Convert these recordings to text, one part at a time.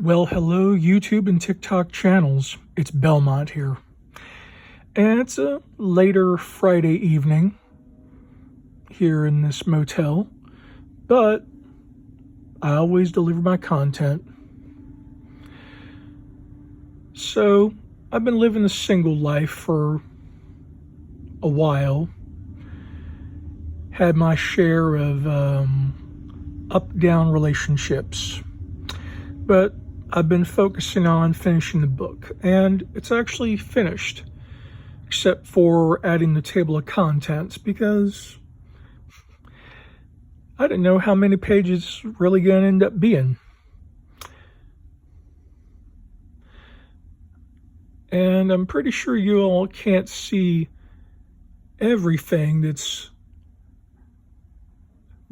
Well, hello, YouTube and TikTok channels. It's Belmont here. And it's a later Friday evening here in this motel, but I always deliver my content. So, I've been living a single life for a while. Had my share of up-down relationships. But I've been focusing on finishing the book, and it's actually finished, except for adding the table of contents, because I didn't know how many pages it's really going to end up being. And I'm pretty sure you all can't see everything that's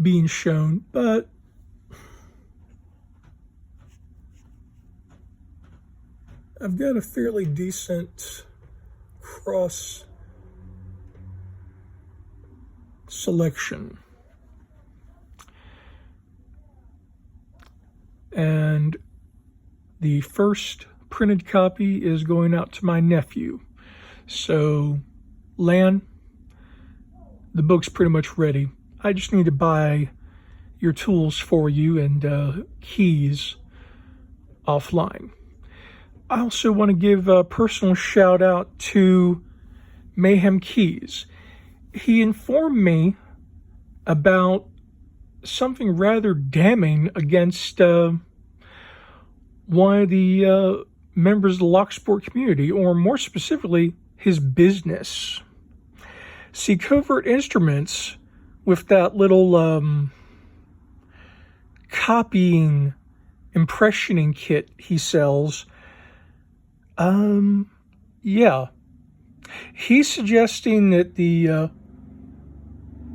being shown, but I've got a fairly decent cross selection. And the first printed copy is going out to my nephew. So, Lan, the book's pretty much ready. I just need to buy your tools for you and keys offline. I also want to give a personal shout out to Mayhem Keys. He informed me about something rather damning against one of the members of the lock sport community, or more specifically, his business. See, Covert Instruments, with that little copying, impressioning kit he sells, yeah. He's suggesting that the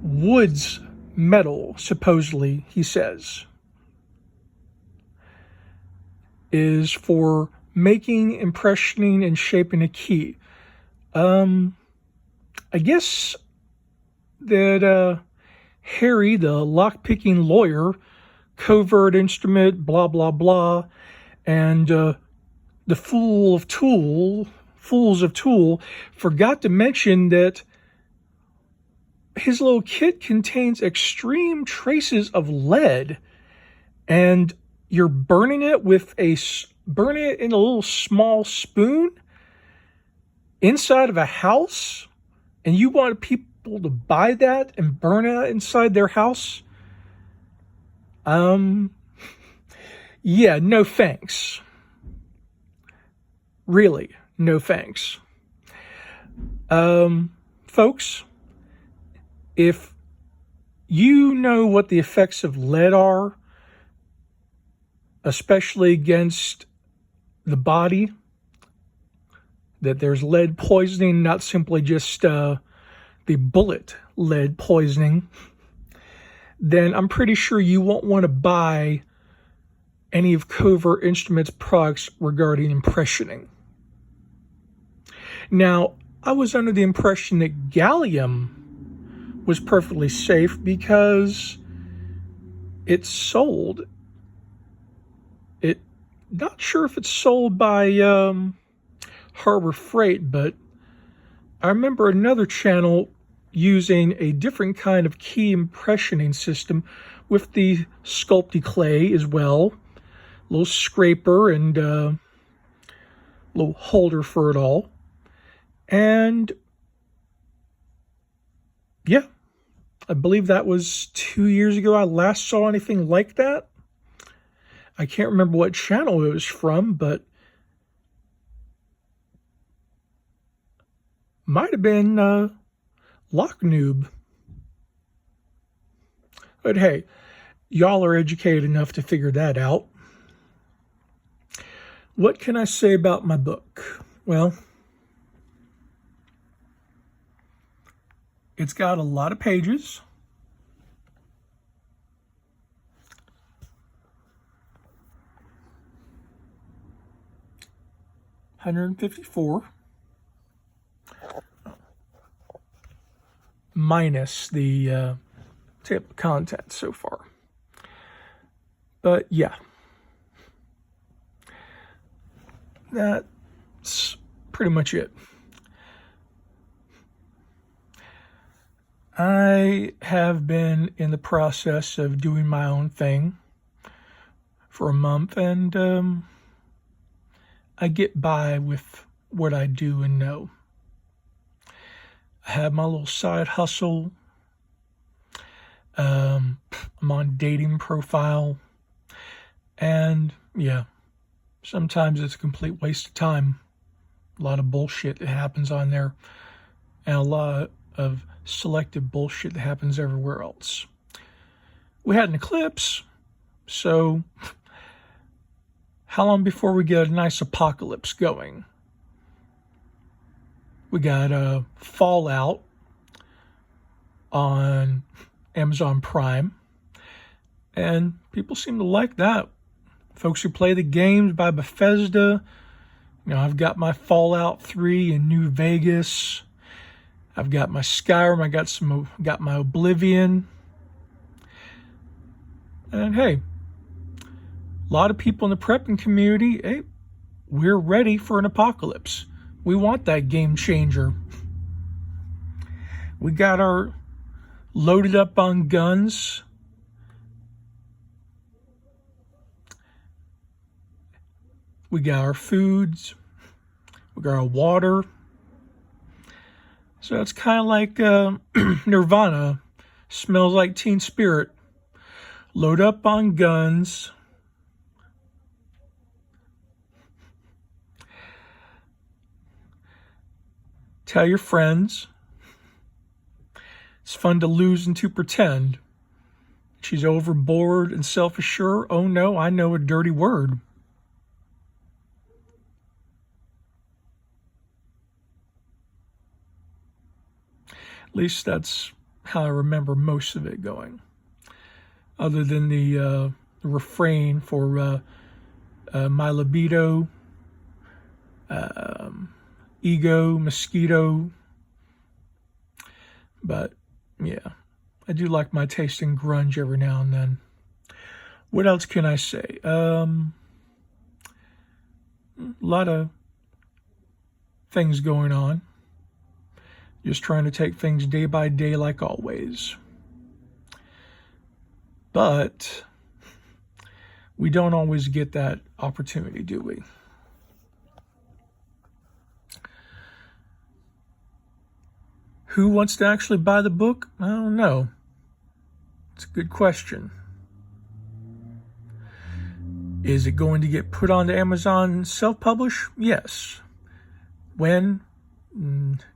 Woods metal, supposedly, he says, is for making, impressioning, and shaping a key. I guess that Harry, the lock-picking lawyer, Covert Instrument, blah, blah, blah, and the Fools of Tool forgot to mention that his little kit contains extreme traces of lead, and you're burning it in a little small spoon inside of a house, and you want people to buy that and burn it inside their house? Yeah, no thanks. Really, no thanks. Folks, if you know what the effects of lead are, especially against the body, that there's lead poisoning, not simply just the bullet lead poisoning, then I'm pretty sure you won't want to buy any of Covert Instruments' products regarding impressioning. Now, I was under the impression that gallium was perfectly safe because it's sold. Not sure if it's sold by Harbor Freight, but I remember another channel using a different kind of key impressioning system with the Sculpty clay as well. A little scraper and a little holder for it all. And yeah, I believe that was 2 years ago I last saw anything like that. I can't remember what channel it was from, but might have been Lock Noob. But hey, y'all are educated enough to figure that out. What can I say about my book? Well, it's got a lot of pages. $154 minus the table of contents so far. But yeah, that's pretty much it. I have been in the process of doing my own thing for a month, and I get by with what I do and know. I have my little side hustle. I'm on dating profile, and yeah, sometimes it's a complete waste of time. A lot of bullshit that happens on there, and a lot of selective bullshit that happens everywhere else. We had an eclipse, so how long before we get a nice apocalypse going? We got Fallout on Amazon Prime, and people seem to like that. Folks who play the games by Bethesda, I've got my Fallout 3 in New Vegas. I've got my Skyrim. I got my Oblivion. And hey, a lot of people in the prepping community, hey, we're ready for an apocalypse. We want that game changer. We got our loaded up on guns. We got our foods. We got our water. So it's kind of like Nirvana. Smells like Teen Spirit. Load up on guns. Tell your friends. It's fun to lose and to pretend. She's overboard and self-assured. Oh no, I know a dirty word. At least that's how I remember most of it going. Other than the refrain for my libido, ego, mosquito. But yeah, I do like my taste in grunge every now and then. What else can I say? A lot of things going on. Just trying to take things day by day like always. But we don't always get that opportunity, do we? Who wants to actually buy the book? I don't know. It's a good question. Is it going to get put onto Amazon self-publish? Yes. When?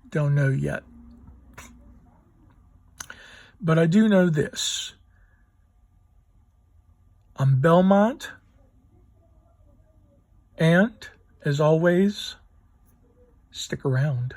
Don't know yet. But I do know this. I'm Belmont. And, as always, stick around.